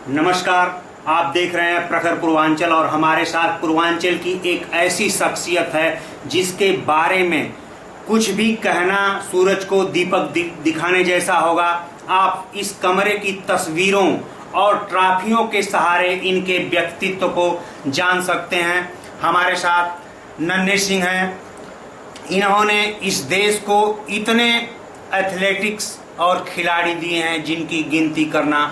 नमस्कार। आप देख रहे हैं प्रखर पूर्वांचल और हमारे साथ पूर्वांचल की एक ऐसी शख्सियत है जिसके बारे में कुछ भी कहना सूरज को दीपक दिखाने जैसा होगा। आप इस कमरे की तस्वीरों और ट्रॉफियों के सहारे इनके व्यक्तित्व को जान सकते हैं। हमारे साथ नन्हे सिंह हैं। इन्होंने इस देश को इतने एथलेटिक्स और खिलाड़ी दिए हैं जिनकी गिनती करना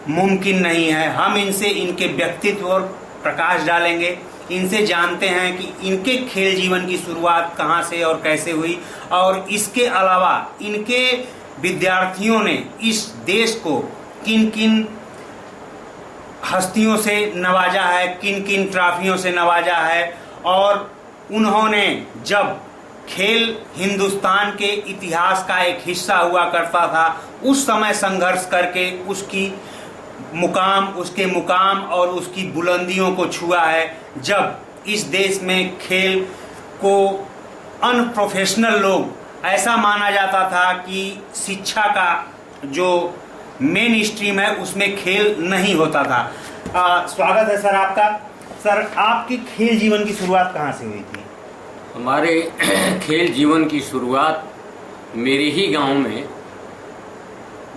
मुमकिन नहीं है। हम इनसे इनके व्यक्तित्व और प्रकाश डालेंगे। इनसे जानते हैं कि इनके खेल जीवन की शुरुआत कहां से और कैसे हुई, और इसके अलावा इनके विद्यार्थियों ने इस देश को किन किन हस्तियों से नवाजा है, किन किन ट्रॉफियों से नवाजा है। और उन्होंने जब खेल हिंदुस्तान के इतिहास का एक हिस्सा हुआ करता था, उस समय संघर्ष करके उसके मुकाम और उसकी बुलंदियों को छुआ है। जब इस देश में खेल को अनप्रोफेशनल लोग ऐसा माना जाता था कि शिक्षा का जो मेन स्ट्रीम है उसमें खेल नहीं होता था। स्वागत है सर आपका। सर, आपकी खेल जीवन की शुरुआत कहाँ से हुई थी? हमारे खेल जीवन की शुरुआत मेरे ही गांव में,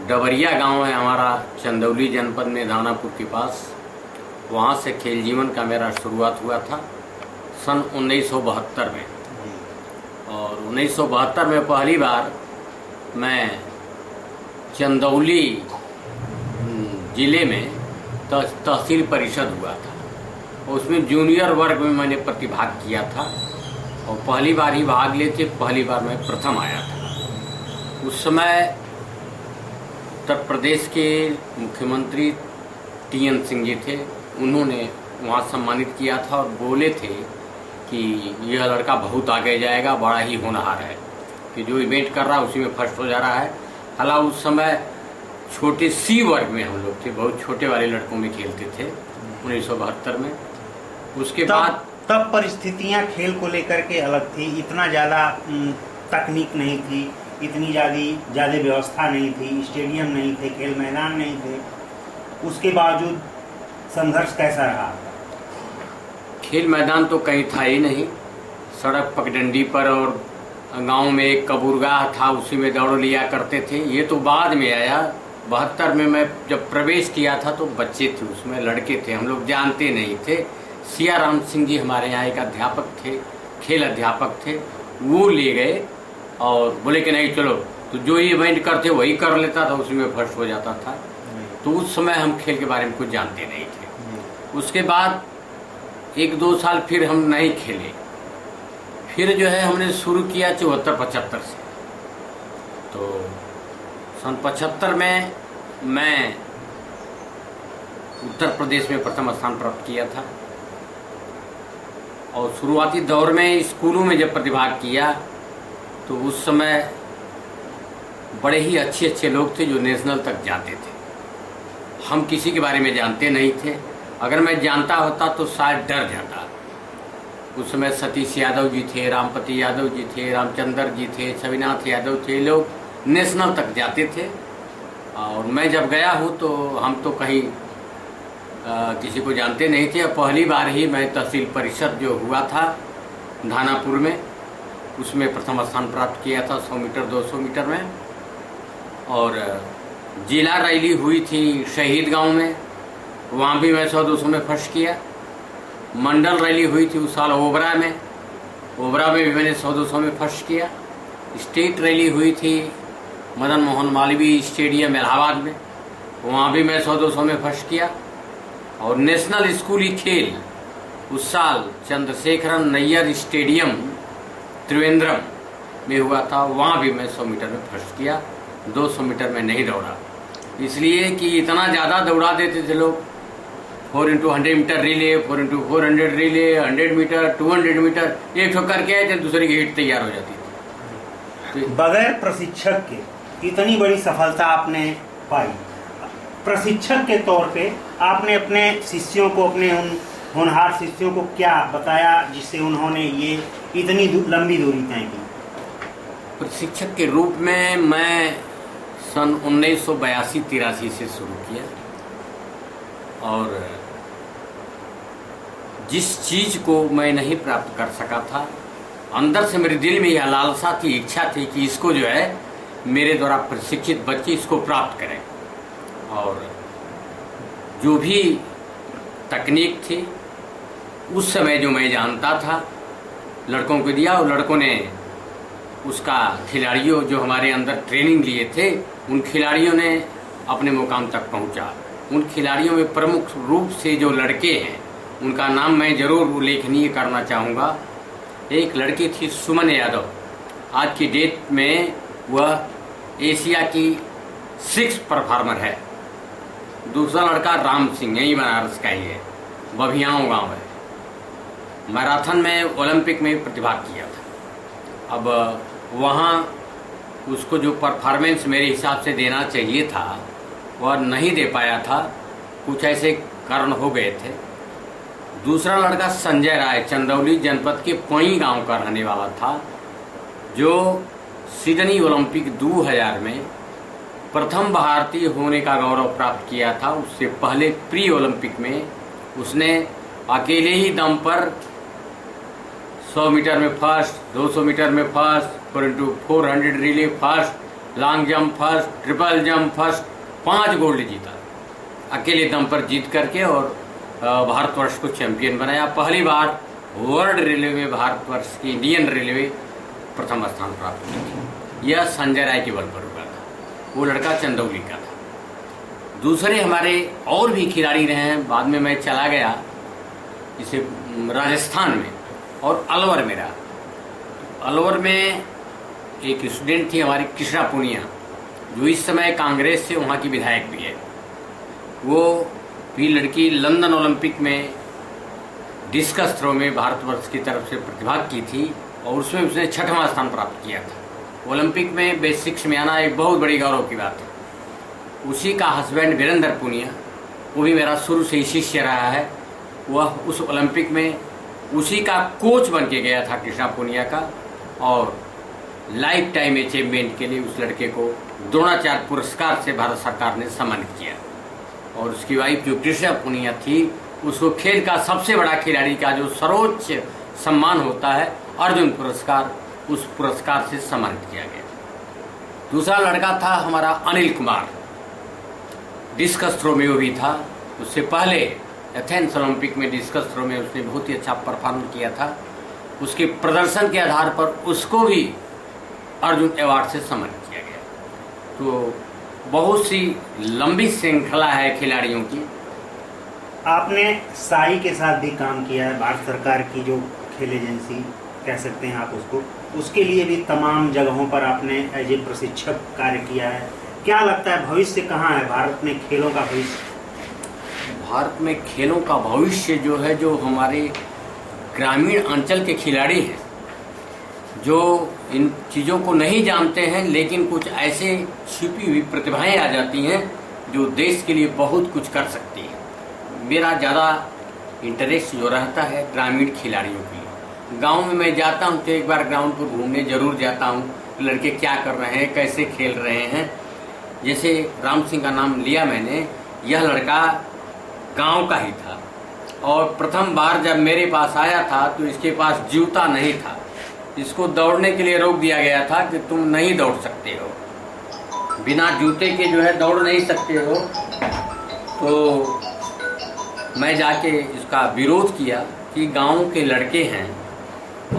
डबरिया गांव है हमारा, चंदौली जनपद में, दानापुर के पास। वहां से खेल जीवन का मेरा शुरुआत हुआ था सन 1972 में। और 1972 में पहली बार मैं चंदौली जिले में तहसील परिषद हुआ था। उसमें जूनियर वर्ग में मैंने प्रतिभाग किया था और पहली बार ही भाग लेते, पहली बार मैं प्रथम आया था। उस समय उत्तर प्रदेश के मुख्यमंत्री TN सिंह जी थे। उन्होंने वहाँ सम्मानित किया था और बोले थे कि यह लड़का बहुत आगे जाएगा, बड़ा ही होनहार है, कि जो इवेंट कर रहा है उसी में फर्स्ट हो जा रहा है। हालांकि उस समय छोटे C वर्ग में हम लोग थे, बहुत छोटे वाले लड़कों में खेलते थे 1972 में। उसके बाद तब परिस्थितियां खेल को लेकर के अलग थी। इतना ज़्यादा तकनीक नहीं थी, इतनी ज़्यादा व्यवस्था नहीं थी, स्टेडियम नहीं थे, खेल मैदान नहीं थे। उसके बावजूद संघर्ष कैसा रहा? खेल मैदान तो कहीं था ही नहीं। सड़क पगडंडी पर और गांव में एक कबूरगाह था, उसी में दौड़ लिया करते थे। ये तो बाद में आया। 72 में मैं जब प्रवेश किया था तो बच्चे थे, उसमें लड़के थे, हम लोग जानते नहीं थे। सियाराम सिंह जी हमारे यहाँ एक अध्यापक थे, खेल अध्यापक थे। वो ले गए और बोले कि नहीं चलो, तो जो ही इवेंट करते वही कर लेता था, उसी में फर्स्ट हो जाता था। तो उस समय हम खेल के बारे में कुछ जानते नहीं थे। उसके बाद 1-2 साल फिर हम नहीं खेले। फिर जो है हमने शुरू किया 74-75 से। तो सन 75 में मैं उत्तर प्रदेश में प्रथम स्थान प्राप्त किया था। और शुरुआती दौर में स्कूलों में जब प्रतिभाग किया तो उस समय बड़े ही अच्छे अच्छे लोग थे जो नेशनल तक जाते थे। हम किसी के बारे में जानते नहीं थे। अगर मैं जानता होता तो शायद डर जाता। उस समय सतीश यादव जी थे, रामपति यादव जी थे, रामचंद्र जी थे, छविनाथ यादव थे। लोग नेशनल तक जाते थे। और मैं जब गया हूँ तो हम तो कहीं किसी को जानते नहीं थे। पहली बार ही मैं तहसील परिषद जो हुआ था दानापुर में, उसमें प्रथम स्थान प्राप्त किया था 100 मीटर 200 मीटर में। और जिला रैली हुई थी शहीद गांव में, वहाँ भी मैं 100-200 में फर्स्ट किया। मंडल रैली हुई थी उस साल ओबरा में भी मैंने 100-200 में फर्स्ट किया। स्टेट रैली हुई थी मदन मोहन मालवीय स्टेडियम इलाहाबाद में, वहाँ भी मैं 100-200 में फर्स्ट किया। और नेशनल स्कूली खेल उस साल चंद्रशेखरन नैयर स्टेडियम त्रिवेंद्रम में हुआ था, वहाँ भी मैं 100 मीटर में फर्स्ट किया। 200 मीटर में नहीं दौड़ा, इसलिए कि इतना ज़्यादा दौड़ा देते थे लोग। 4x100 meter relay, 4x400 relay, 100 meter, 200 meter, एक ठोक करके आए थे, दूसरे की हिट तैयार हो जाती थी। बगैर प्रशिक्षक के इतनी बड़ी सफलता आपने पाई। प्रशिक्षक के तौर पे आपने अपने शिष्यों को, अपने उन होनहार शिष्यों को क्या बताया जिससे उन्होंने ये इतनी लंबी दूरी तय की? प्रशिक्षक के रूप में मैं सन 1982-83 से शुरू किया। और जिस चीज़ को मैं नहीं प्राप्त कर सका था, अंदर से मेरे दिल में यह लालसा थी, इच्छा थी कि इसको जो है मेरे द्वारा प्रशिक्षित बच्चे इसको प्राप्त करें। और जो भी तकनीक थी उस समय जो मैं जानता था लड़कों को दिया, और लड़कों ने उसका खिलाड़ियों जो हमारे अंदर ट्रेनिंग लिए थे उन खिलाड़ियों ने अपने मुकाम तक पहुंचा। उन खिलाड़ियों में प्रमुख रूप से जो लड़के हैं उनका नाम मैं ज़रूर उल्लेखनीय करना चाहूँगा। एक लड़की थी सुमन यादव, आज की डेट में वह एशिया की 6th परफॉर्मर है। दूसरा लड़का राम सिंह, यही बनारस का ही है, बभियाओं गांव है। मैराथन में ओलंपिक में प्रतिभाग किया था। अब वहाँ उसको जो परफॉर्मेंस मेरे हिसाब से देना चाहिए था वह नहीं दे पाया था, कुछ ऐसे कारण हो गए थे। दूसरा लड़का संजय राय, चंदौली जनपद के पोई गांव का रहने वाला था, जो सिडनी ओलंपिक 2000 में प्रथम भारतीय होने का गौरव प्राप्त किया था। उससे पहले प्री ओलंपिक में उसने अकेले ही दम पर 100 मीटर में फर्स्ट, 200 मीटर में first, 4x400 relay first, long jump first, triple jump first, 5 gold जीता अकेले दम पर जीत करके, और भारतवर्ष को चैंपियन बनाया। पहली बार वर्ल्ड रेलवे में भारतवर्ष की इंडियन रेलवे प्रथम स्थान प्राप्त की थी। यह संजय राय के बल पर हुआ था। वो लड़का चंदौली का था। दूसरे हमारे और भी खिलाड़ी रहे हैं, बाद में मैं चला गया इसे राजस्थान में, और अलवर में रहा। अलवर में एक स्टूडेंट थी हमारी कृष्णा पुनिया, जो इस समय कांग्रेस से वहाँ की विधायक भी है। वो भी लड़की लंदन ओलंपिक में डिस्कस थ्रो में भारतवर्ष की तरफ से प्रतिभाग की थी, और उसमें उसने 6वां स्थान प्राप्त किया था। ओलंपिक में बेसिक्स में आना एक बहुत बड़ी गौरव की बात है। उसी का हस्बैंड वीरेंद्र पुनिया, वो भी मेरा शुरू से ही शिष्य रहा है। वह उस ओलंपिक में उसी का कोच बन के गया था, कृष्णा पुनिया का, और लाइफ टाइम अचीवमेंट के लिए उस लड़के को द्रोणाचार्य पुरस्कार से भारत सरकार ने सम्मानित किया। और उसकी वाइफ जो कृष्णा पुनिया थी, उसको खेल का सबसे बड़ा खिलाड़ी का जो सर्वोच्च सम्मान होता है अर्जुन पुरस्कार, उस पुरस्कार से सम्मानित किया गया। दूसरा लड़का था हमारा अनिल कुमार, डिस्कस थ्रो में वो भी था। उससे पहले एथेंस ओलंपिक में डिस्कस थ्रो में उसने बहुत ही अच्छा परफॉर्म किया था। उसके प्रदर्शन के आधार पर उसको भी अर्जुन अवार्ड से सम्मानित किया गया। तो बहुत सी लंबी श्रृंखला है खिलाड़ियों की। आपने साई के साथ भी काम किया है, भारत सरकार की जो खेल एजेंसी कह सकते हैं आप उसको, उसके लिए भी तमाम जगहों पर आपने एज ए प्रशिक्षक कार्य किया है। क्या लगता है भविष्य कहाँ है भारत में खेलों का भविष्य? भारत में खेलों का भविष्य जो है, जो हमारे ग्रामीण अंचल के खिलाड़ी हैं, जो इन चीज़ों को नहीं जानते हैं, लेकिन कुछ ऐसे छिपी हुई प्रतिभाएं आ जाती हैं जो देश के लिए बहुत कुछ कर सकती हैं। मेरा ज़्यादा इंटरेस्ट जो रहता है ग्रामीण खिलाड़ियों के लिए। गांव में मैं जाता हूं तो एक बार ग्राउंड पर घूमने जरूर जाता हूं, लड़के क्या कर रहे हैं, कैसे खेल रहे हैं। जैसे राम सिंह का नाम लिया मैंने, यह लड़का गांव का ही था, और प्रथम बार जब मेरे पास आया था तो इसके पास जूता नहीं था। इसको दौड़ने के लिए रोक दिया गया था कि तुम नहीं दौड़ सकते हो, बिना जूते के जो है दौड़ नहीं सकते हो। तो मैं जाके इसका विरोध किया कि गांव के लड़के हैं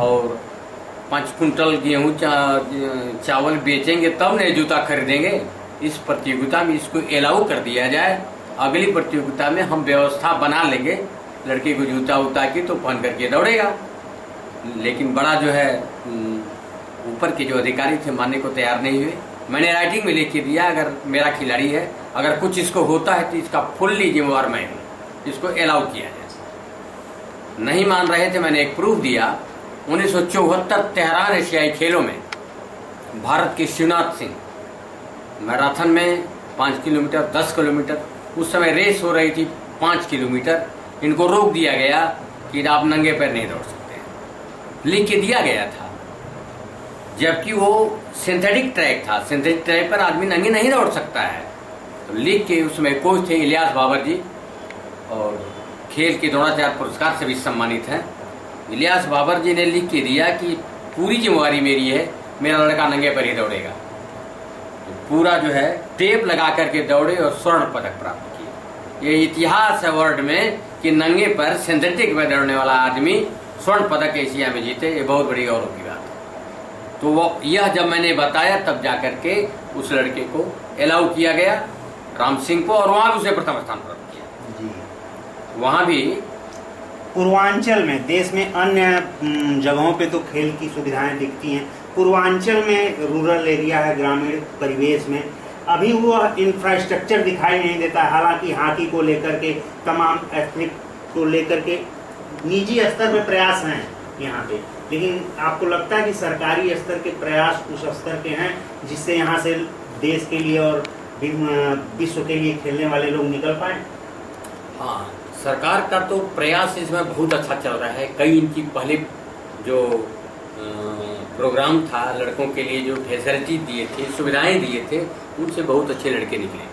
और 5 कुंटल गेहूँ चावल बेचेंगे तब नहीं जूता खरीदेंगे। इस प्रतियोगिता में इसको अलाउ कर दिया जाए, अगली प्रतियोगिता में हम व्यवस्था बना लेंगे लड़के को जूता उता की तो पहन करके दौड़ेगा। लेकिन बड़ा जो है ऊपर के जो अधिकारी थे मानने को तैयार नहीं हुए। मैंने राइटिंग में लिख के दिया, अगर मेरा खिलाड़ी है, अगर कुछ इसको होता है तो इसका फुल्ली जिम्मेवार मैं हूँ, इसको अलाउ किया जाए। नहीं मान रहे थे, मैंने एक प्रूफ दिया। 1974 तेहरान एशियाई खेलों में भारत के शिवनाथ सिंह मैराथन में 5 किलोमीटर 10 किलोमीटर, उस समय रेस हो रही थी 5 किलोमीटर, इनको रोक दिया गया कि आप नंगे पैर नहीं दौड़ सकते, लिख के दिया गया था। जबकि वो सिंथेटिक ट्रैक था, सिंथेटिक ट्रैक पर आदमी नंगे नहीं दौड़ सकता है। तो लिख के उसमें कोच थे इलियास बाबर जी, और खेल के द्रोणाचार्य पुरस्कार से भी सम्मानित हैं। इलियास बाबर जी ने लिख के दिया कि पूरी जिम्मेवारी मेरी है, मेरा लड़का नंगे पर ही दौड़ेगा। तो पूरा जो है टेप लगा करके दौड़े और स्वर्ण पदक प्राप्त किए। ये इतिहास है वर्ल्ड में कि नंगे पर सिंथेटिक में दौड़ने वाला आदमी स्वर्ण पदक एशिया में जीते, ये बहुत बड़ी गौरव की बात है। तो वो यह जब मैंने बताया तब जाकर के उस लड़के को अलाउ किया गया, राम सिंह को, और वहां भी उसे प्रथम स्थान प्राप्त किया जी। वहां भी पूर्वांचल में, देश में अन्य जगहों पे तो खेल की सुविधाएं दिखती हैं, पूर्वांचल में रूरल एरिया है, ग्रामीण परिवेश में अभी वो इंफ्रास्ट्रक्चर दिखाई नहीं देता। हालांकि हॉकी को लेकर के, तमाम एथलीट को लेकर के निजी स्तर पे प्रयास हैं यहाँ पे, लेकिन आपको लगता है कि सरकारी स्तर के प्रयास उस स्तर के हैं जिससे यहाँ से देश के लिए और विश्व के लिए खेलने वाले लोग निकल पाए? हाँ, सरकार का तो प्रयास इसमें बहुत अच्छा चल रहा है। कई इनकी पहले जो प्रोग्राम था लड़कों के लिए, जो फैसिलिटी दिए थे, सुविधाएं दिए थे, उनसे बहुत अच्छे लड़के निकले।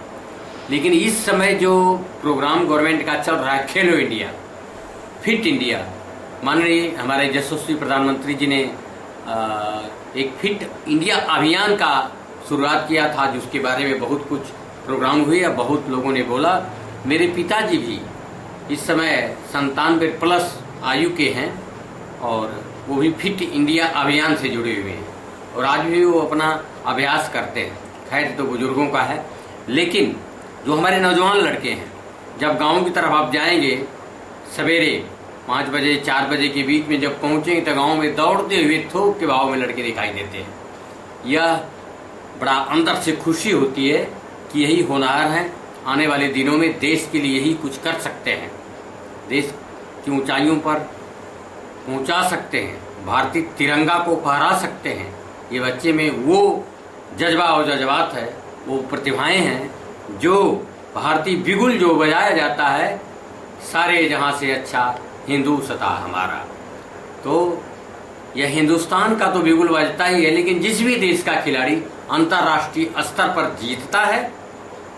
लेकिन इस समय जो प्रोग्राम गवर्नमेंट का चल रहा है, खेलो इंडिया, फिट इंडिया, माननीय हमारे यशस्वी प्रधानमंत्री जी ने एक फिट इंडिया अभियान का शुरुआत किया था, जिसके बारे में बहुत कुछ प्रोग्राम हुए और बहुत लोगों ने बोला। मेरे पिताजी भी इस समय 97+ आयु के हैं और वो भी फिट इंडिया अभियान से जुड़े हुए हैं और आज भी वो अपना अभ्यास करते हैं। खैर तो बुजुर्गों का है, लेकिन जो हमारे नौजवान लड़के हैं, जब गांव की तरफ आप जाएंगे, सवेरे 5 बजे 4 बजे के बीच में जब पहुंचेंगे तो गांव में दौड़ते हुए थोक के भाव में लड़के दिखाई देते हैं। यह बड़ा अंदर से खुशी होती है कि यही होनहार हैं, आने वाले दिनों में देश के लिए यही कुछ कर सकते हैं, देश की ऊंचाइयों पर पहुंचा सकते हैं, भारतीय तिरंगा को फहरा सकते हैं। ये बच्चे में वो जज्बा और जज्बात है, वो प्रतिभाएं हैं जो भारतीय बिगुल जो बजाया जाता है, सारे जहां से अच्छा हिंदुस्ता हमारा। तो यह हिंदुस्तान का तो बिगुल बजता ही है, लेकिन जिस भी देश का खिलाड़ी अंतर्राष्ट्रीय स्तर पर जीतता है,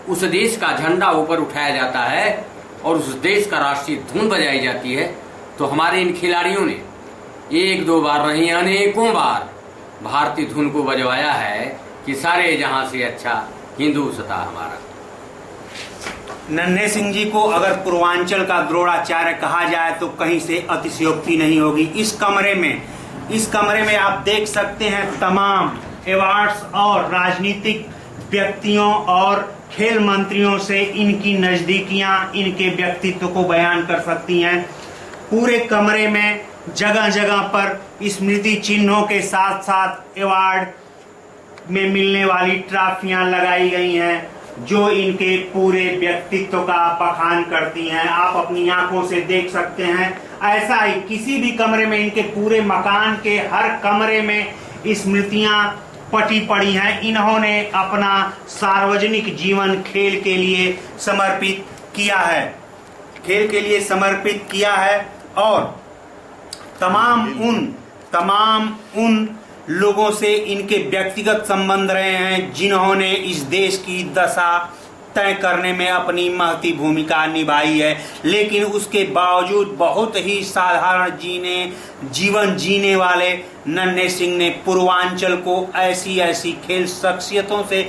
उस देश का झंडा ऊपर उठाया जाता है और उस देश का राष्ट्रीय धुन बजाई जाती है। तो हमारे इन खिलाड़ियों ने 1-2 बार नहीं, अनेकों बार भारतीय धुन को बजवाया है कि सारे जहां से अच्छा हिंदुस्ता हमारा। नन्हे सिंह जी को अगर पूर्वांचल का द्रोणाचार्य कहा जाए तो कहीं से अतिशयोक्ति नहीं होगी। इस कमरे में आप देख सकते हैं तमाम अवार्ड्स और राजनीतिक व्यक्तियों और खेल मंत्रियों से इनकी नजदीकियां इनके व्यक्तित्व को बयान कर सकती हैं। पूरे कमरे में जगह जगह पर स्मृति चिन्हों के साथ साथ अवार्ड में मिलने वाली ट्रॉफियां लगाई गई हैं, जो इनके पूरे व्यक्तित्व का बखान करती हैं। आप अपनी आंखों से देख सकते हैं। ऐसा ही किसी भी कमरे में, इनके पूरे मकान के हर कमरे में स्मृतियां पटी पड़ी हैं। इन्होंने अपना सार्वजनिक जीवन खेल के लिए समर्पित किया है और तमाम उन लोगों से इनके व्यक्तिगत संबंध रहे हैं जिन्होंने इस देश की दशा तय करने में अपनी महती भूमिका निभाई है। लेकिन उसके बावजूद बहुत ही साधारण जीवन जीने वाले नन्हे सिंह ने पूर्वांचल को ऐसी खेल शख्सियतों से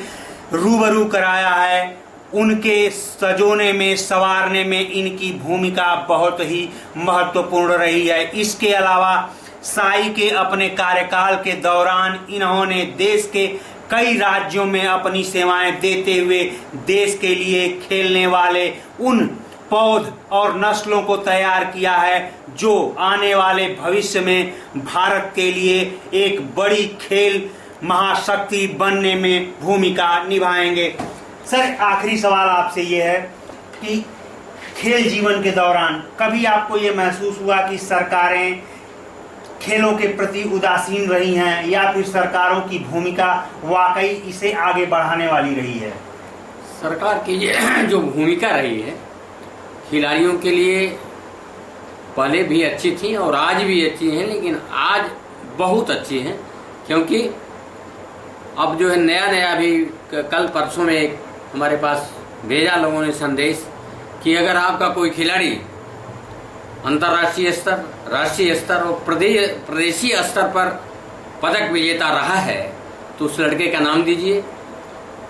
रूबरू कराया है। उनके सजोने में, संवारने में इनकी भूमिका बहुत ही महत्वपूर्ण रही है। इसके अलावा साई के अपने कार्यकाल के दौरान इन्होंने देश के कई राज्यों में अपनी सेवाएं देते हुए देश के लिए खेलने वाले उन पौध और नस्लों को तैयार किया है जो आने वाले भविष्य में भारत के लिए एक बड़ी खेल महाशक्ति बनने में भूमिका निभाएंगे। सर, आखिरी सवाल आपसे ये है कि खेल जीवन के दौरान कभी आपको ये महसूस हुआ कि सरकारें खेलों के प्रति उदासीन रही हैं या फिर सरकारों की भूमिका वाकई इसे आगे बढ़ाने वाली रही है? सरकार की जो भूमिका रही है खिलाड़ियों के लिए पहले भी अच्छी थी और आज भी अच्छी हैं, लेकिन आज बहुत अच्छी हैं, क्योंकि अब जो है नया भी कल परसों में एक हमारे पास भेजा लोगों ने संदेश कि अगर आपका कोई खिलाड़ी अंतर्राष्ट्रीय स्तर, राष्ट्रीय स्तर और प्रदेशीय स्तर पर पदक विजेता रहा है तो उस लड़के का नाम दीजिए।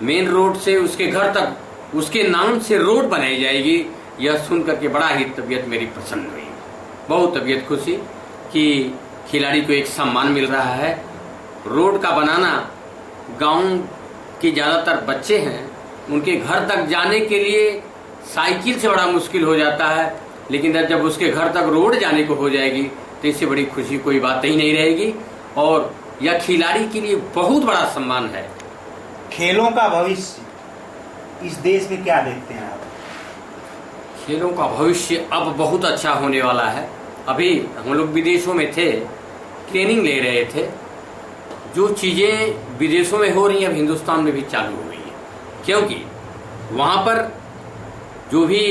मेन रोड से उसके घर तक उसके नाम से रोड बनाई जाएगी। यह सुन करके बड़ा ही तबीयत मेरी प्रसन्न हुई, बहुत तबीयत खुशी कि खिलाड़ी को एक सम्मान मिल रहा है। रोड का बनाना, गांव के ज़्यादातर बच्चे हैं, उनके घर तक जाने के लिए साइकिल से बड़ा मुश्किल हो जाता है, लेकिन जब उसके घर तक रोड जाने को हो जाएगी तो इससे बड़ी खुशी कोई बात ही नहीं रहेगी। और यह खिलाड़ी के लिए बहुत बड़ा सम्मान है। खेलों का भविष्य इस देश में क्या देखते हैं आप? खेलों का भविष्य अब बहुत अच्छा होने वाला है। अभी हम लोग विदेशों में थे, ट्रेनिंग ले रहे थे। जो चीज़ें विदेशों में हो रही हैं अब हिंदुस्तान में भी चालू हो गई हैं, क्योंकि वहाँ पर जो भी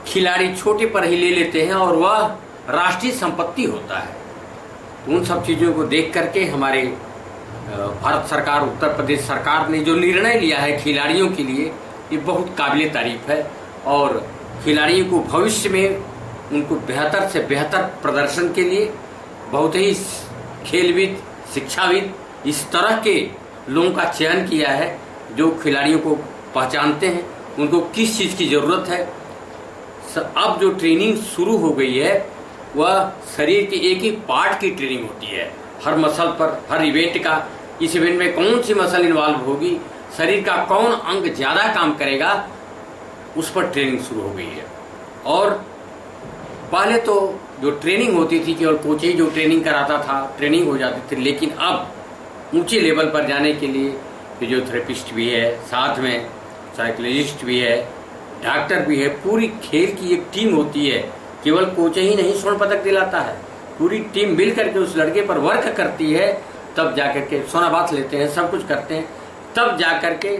खिलाड़ी छोटे पर ही ले लेते हैं और वह राष्ट्रीय संपत्ति होता है। उन सब चीज़ों को देख करके हमारे भारत सरकार, उत्तर प्रदेश सरकार ने जो निर्णय लिया है खिलाड़ियों के लिए, ये बहुत काबिल तारीफ है। और खिलाड़ियों को भविष्य में उनको बेहतर से बेहतर प्रदर्शन के लिए बहुत ही खेलविद, शिक्षाविद, इस तरह के लोगों का चयन किया है जो खिलाड़ियों को पहचानते हैं, उनको किस चीज़ की ज़रूरत है। अब जो ट्रेनिंग शुरू हो गई है वह शरीर के एक ही पार्ट की ट्रेनिंग होती है, हर मसल पर, हर इवेंट का, इस इवेंट में कौन सी मसल इन्वॉल्व होगी, शरीर का कौन अंग ज़्यादा काम करेगा, उस पर ट्रेनिंग शुरू हो गई है। और पहले तो जो ट्रेनिंग होती थी केवल कोच ही जो ट्रेनिंग कराता था, ट्रेनिंग हो जाती थी, लेकिन अब ऊंचे लेवल पर जाने के लिए फिजियोथेरेपिस्ट भी है, साथ में साइकोलॉजिस्ट भी है, डॉक्टर भी है, पूरी खेल की एक टीम होती है। केवल कोच ही नहीं स्वर्ण पदक दिलाता है, पूरी टीम मिल करके उस लड़के पर वर्क करती है, तब जाकर के सोना बात लेते हैं, सब कुछ करते हैं, तब जाकर के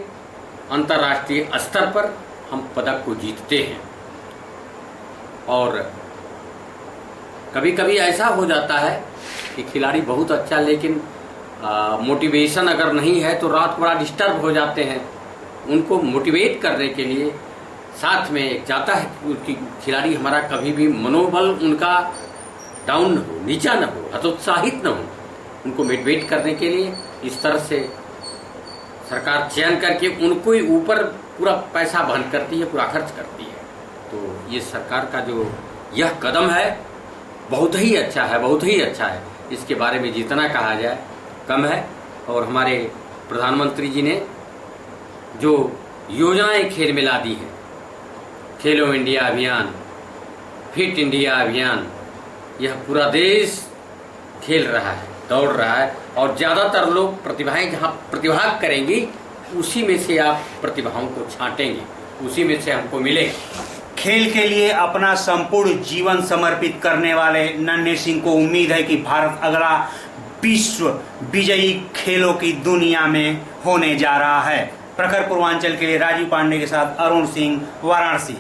अंतर्राष्ट्रीय स्तर पर हम पदक को जीतते हैं। और कभी कभी ऐसा हो जाता है कि खिलाड़ी बहुत अच्छा, लेकिन मोटिवेशन अगर नहीं है तो रात को बड़ा डिस्टर्ब हो जाते हैं। उनको मोटिवेट करने के लिए साथ में एक चाहता है कि खिलाड़ी हमारा कभी भी मनोबल उनका डाउन न हो, नीचा न हो, हतोत्साहित न हो। उनको मोटिवेट करने के लिए इस तरह से सरकार चयन करके उनको ही ऊपर पूरा पैसा वहन करती है, पूरा खर्च करती है। तो ये सरकार का जो यह कदम है बहुत ही अच्छा है, बहुत ही अच्छा है। इसके बारे में जितना कहा जाए कम है। और हमारे प्रधानमंत्री जी ने जो योजनाएं खेल में ला दी हैं, खेलो इंडिया अभियान, फिट इंडिया अभियान, यह पूरा देश खेल रहा है, दौड़ रहा है। और ज़्यादातर लोग प्रतिभाएं जहाँ प्रतिभाग करेंगी उसी में से आप प्रतिभाओं को छांटेंगे, उसी में से हमको मिलेगा। खेल के लिए अपना संपूर्ण जीवन समर्पित करने वाले नन्हे सिंह को उम्मीद है कि भारत अगला विश्व विजयी खेलों की दुनिया में होने जा रहा है। प्रखर पूर्वांचल के लिए राजीव पांडे के साथ अरुण सिंह, वाराणसी।